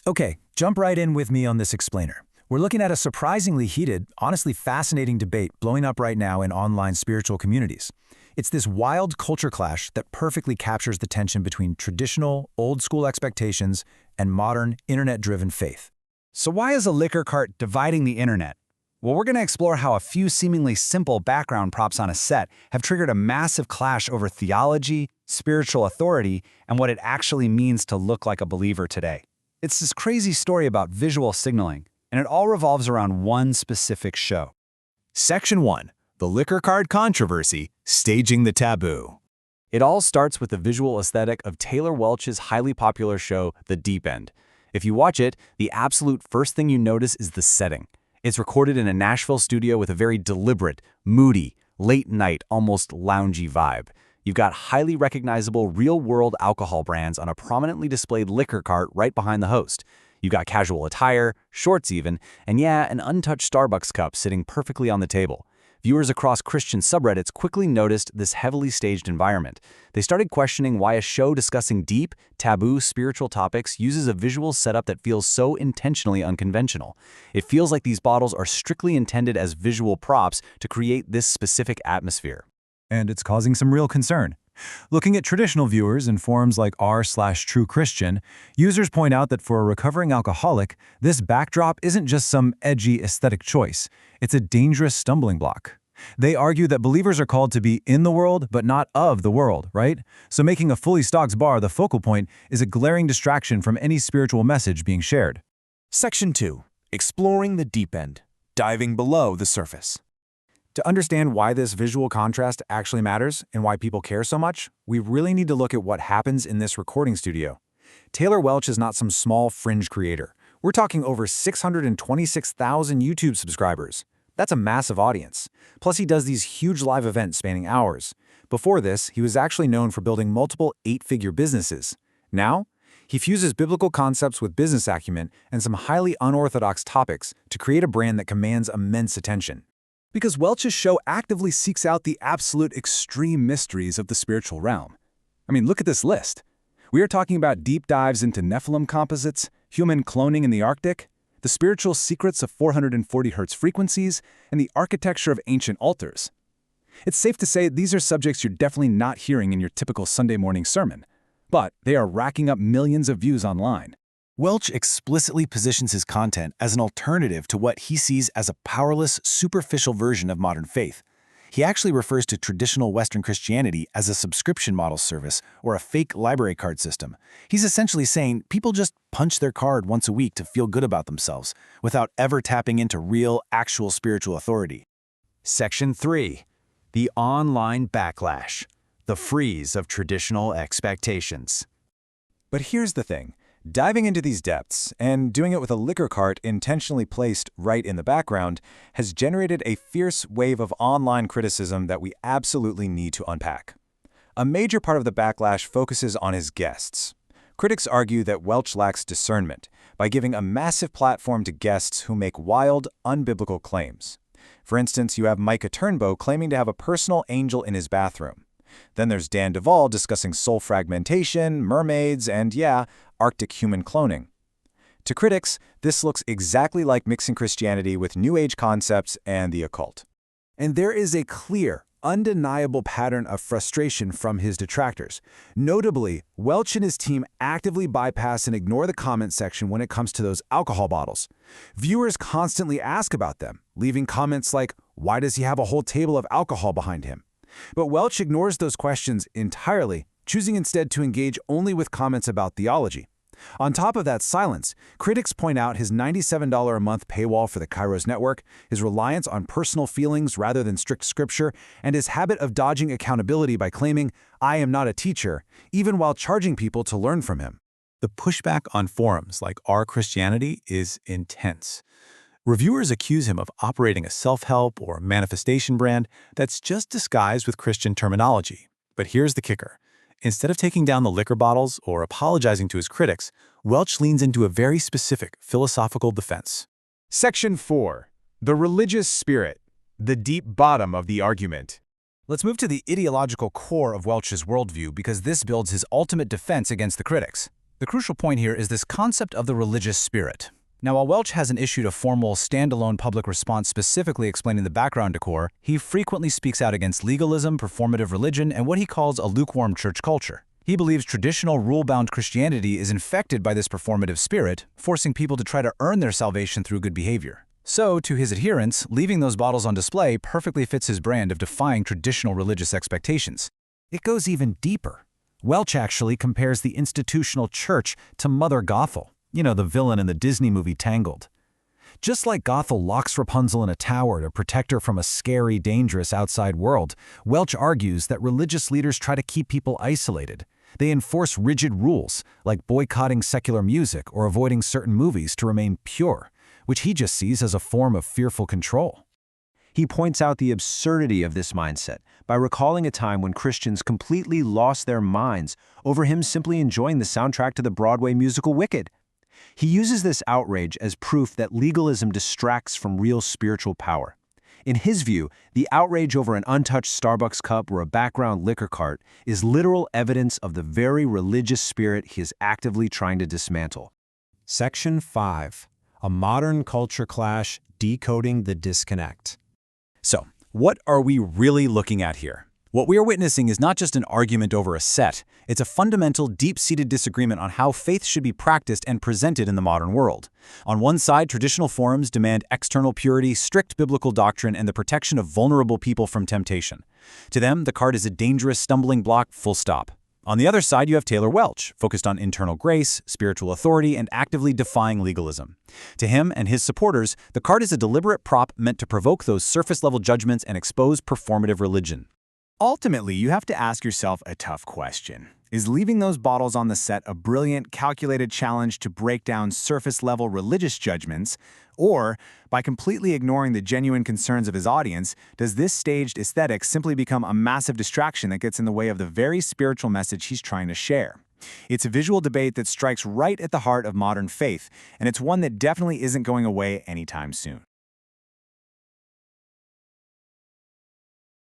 Okay, jump right in with me on this explainer. We're looking at a surprisingly heated, honestly fascinating debate blowing up right now in online spiritual communities. It's this wild culture clash that perfectly captures the tension between traditional, old-school expectations and modern, internet-driven faith. So why is a liquor cart dividing the internet? Well, we're going to explore how a few seemingly simple background props on a set have triggered a massive clash over theology, spiritual authority, and what it actually means to look like a believer today. It's this crazy story about visual signaling, and it all revolves around one specific show. Section 1. The Liquor Card Controversy, Staging the Taboo. It all starts with the visual aesthetic of Taylor Welch's highly popular show, The Deep End. If you watch it, the absolute first thing you notice is the setting. It's recorded in a Nashville studio with a very deliberate, moody, late-night, almost loungy vibe. You've got highly recognizable real-world alcohol brands on a prominently displayed liquor cart right behind the host. You've got casual attire, shorts even, and yeah, an untouched Starbucks cup sitting perfectly on the table. Viewers across Christian subreddits quickly noticed this heavily staged environment. They started questioning why a show discussing deep, taboo spiritual topics uses a visual setup that feels so intentionally unconventional. It feels like these bottles are strictly intended as visual props to create this specific atmosphere. And it's causing some real concern. Looking at traditional viewers in forums like r/TrueChristian, users point out that for a recovering alcoholic, this backdrop isn't just some edgy aesthetic choice. It's a dangerous stumbling block. They argue that believers are called to be in the world, but not of the world, right? So making a fully stocked bar the focal point is a glaring distraction from any spiritual message being shared. Section 2. Exploring the Deep End, Diving Below the Surface. To understand why this visual contrast actually matters and why people care so much, we really need to look at what happens in this recording studio. Taylor Welch is not some small fringe creator. We're talking over 626,000 YouTube subscribers. That's a massive audience. Plus, he does these huge live events spanning hours. Before this, he was actually known for building multiple 8-figure businesses. Now, he fuses biblical concepts with business acumen and some highly unorthodox topics to create a brand that commands immense attention. Because Welch's show actively seeks out the absolute extreme mysteries of the spiritual realm. I mean, look at this list. We are talking about deep dives into Nephilim composites, human cloning in the Arctic, the spiritual secrets of 440 Hz frequencies, and the architecture of ancient altars. It's safe to say these are subjects you're definitely not hearing in your typical Sunday morning sermon, but they are racking up millions of views online. Welch explicitly positions his content as an alternative to what he sees as a powerless, superficial version of modern faith. He actually refers to traditional Western Christianity as a subscription model service or a fake library card system. He's essentially saying people just punch their card once a week to feel good about themselves, without ever tapping into real, actual spiritual authority. Section 3. The Online Backlash, the Freeze of Traditional Expectations. But here's the thing. Diving into these depths, and doing it with a liquor cart intentionally placed right in the background, has generated a fierce wave of online criticism that we absolutely need to unpack. A major part of the backlash focuses on his guests. Critics argue that Welch lacks discernment by giving a massive platform to guests who make wild, unbiblical claims. For instance, you have Micah Turnbow claiming to have a personal angel in his bathroom. Then there's Dan Duvall discussing soul fragmentation, mermaids, and yeah, Arctic human cloning. To critics, this looks exactly like mixing Christianity with New Age concepts and the occult. And there is a clear, undeniable pattern of frustration from his detractors. Notably, Welch and his team actively bypass and ignore the comment section when it comes to those alcohol bottles. Viewers constantly ask about them, leaving comments like, "Why does he have a whole table of alcohol behind him?" But Welch ignores those questions entirely, choosing instead to engage only with comments about theology. On top of that silence, critics point out his $97 a month paywall for the Kairos Network, his reliance on personal feelings rather than strict scripture, and his habit of dodging accountability by claiming, "I am not a teacher," even while charging people to learn from him. The pushback on forums like r/Christianity is intense. Reviewers accuse him of operating a self-help or manifestation brand that's just disguised with Christian terminology. But here's the kicker. Instead of taking down the liquor bottles or apologizing to his critics, Welch leans into a very specific philosophical defense. Section 4. The Religious Spirit, the Deep Bottom of the Argument. Let's move to the ideological core of Welch's worldview because this builds his ultimate defense against the critics. The The crucial point here is this concept of the religious spirit. Now, while Welch hasn't issued a formal, standalone public response specifically explaining the background decor, he frequently speaks out against legalism, performative religion, and what he calls a lukewarm church culture. He believes traditional rule-bound Christianity is infected by this performative spirit, forcing people to try to earn their salvation through good behavior. So, to his adherents, leaving those bottles on display perfectly fits his brand of defying traditional religious expectations. It goes even deeper. Welch actually compares the institutional church to Mother Gothel, the villain in the Disney movie Tangled. Just like Gothel locks Rapunzel in a tower to protect her from a scary, dangerous outside world, Welch argues that religious leaders try to keep people isolated. They enforce rigid rules, like boycotting secular music or avoiding certain movies to remain pure, which he just sees as a form of fearful control. He points out the absurdity of this mindset by recalling a time when Christians completely lost their minds over him simply enjoying the soundtrack to the Broadway musical Wicked. He uses this outrage as proof that legalism distracts from real spiritual power. In his view, the outrage over an untouched Starbucks cup or a background liquor cart is literal evidence of the very religious spirit he is actively trying to dismantle. Section 5. A modern culture clash, decoding the disconnect. So, what are we really looking at here? What we are witnessing is not just an argument over a set, it's a fundamental, deep-seated disagreement on how faith should be practiced and presented in the modern world. On one side, traditional forums demand external purity, strict biblical doctrine, and the protection of vulnerable people from temptation. To them, the cart is a dangerous stumbling block, full stop. On the other side, you have Taylor Welch, focused on internal grace, spiritual authority, and actively defying legalism. To him and his supporters, the cart is a deliberate prop meant to provoke those surface-level judgments and expose performative religion. Ultimately, you have to ask yourself a tough question. Is leaving those bottles on the set a brilliant, calculated challenge to break down surface-level religious judgments? Or, by completely ignoring the genuine concerns of his audience, does this staged aesthetic simply become a massive distraction that gets in the way of the very spiritual message he's trying to share? It's a visual debate that strikes right at the heart of modern faith, and it's one that definitely isn't going away anytime soon.